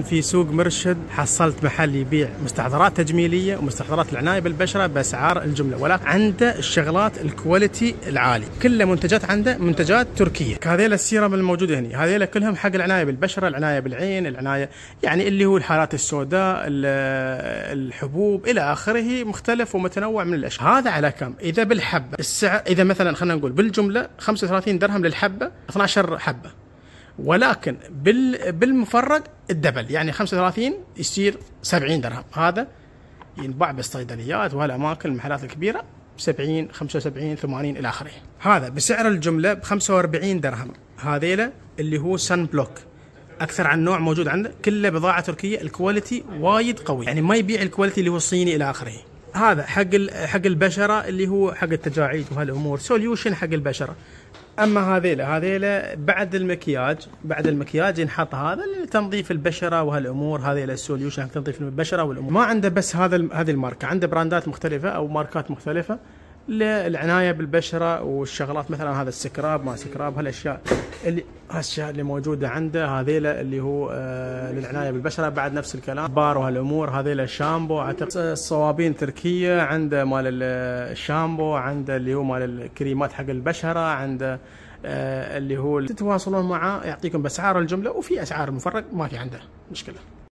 في سوق مرشد حصلت محل يبيع مستحضرات تجميليه ومستحضرات العنايه بالبشره باسعار الجمله، ولكن عنده الشغلات الكواليتي العالي، كل منتجات عنده منتجات تركيه. هذيل السيرم الموجوده هنا هذيل كلهم حق العنايه بالبشره، العنايه بالعين، العنايه يعني اللي هو الحالات السوداء، الحبوب الى اخره، مختلف ومتنوع من الاشياء. هذا على كم؟ اذا بالحبه السعر، اذا مثلا خلينا نقول بالجمله 35 درهم للحبه، 12 حبه، ولكن بالمفرق الدبل، يعني 35 يصير 70 درهم. هذا ينباع بالصيدليات وهالاماكن المحلات الكبيره 70 75 80 الى اخره. هذا بسعر الجمله ب 45 درهم. هذيله اللي هو سن بلوك، اكثر عن نوع موجود عنده، كله بضاعه تركيه، الكواليتي وايد قوي، يعني ما يبيع الكواليتي اللي هو الصيني الى اخره. هذا حق البشره، اللي هو حق التجاعيد وهالامور، سوليوشن حق البشره. اما هذيله بعد المكياج ينحط هذا لتنظيف البشره وهالامور. هذيله السوليوشن حق تنظيف البشره والامور. ما عنده بس هذه الماركه، عنده براندات مختلفه او ماركات مختلفه للعنايه بالبشره والشغلات، مثلا هذا السكراب ما سكراب، هالاشياء اللي موجوده عنده. هذيله اللي هو للعنايه بالبشره، بعد نفس الكلام، بار وهالامور. هذيله الشامبو، اعتقد الصوابين تركيه، عنده مال الشامبو، عنده اللي هو مال الكريمات حق البشره، عنده اللي هو تتواصلون معه يعطيكم باسعار الجمله، وفي اسعار المفرق ما في عنده مشكله.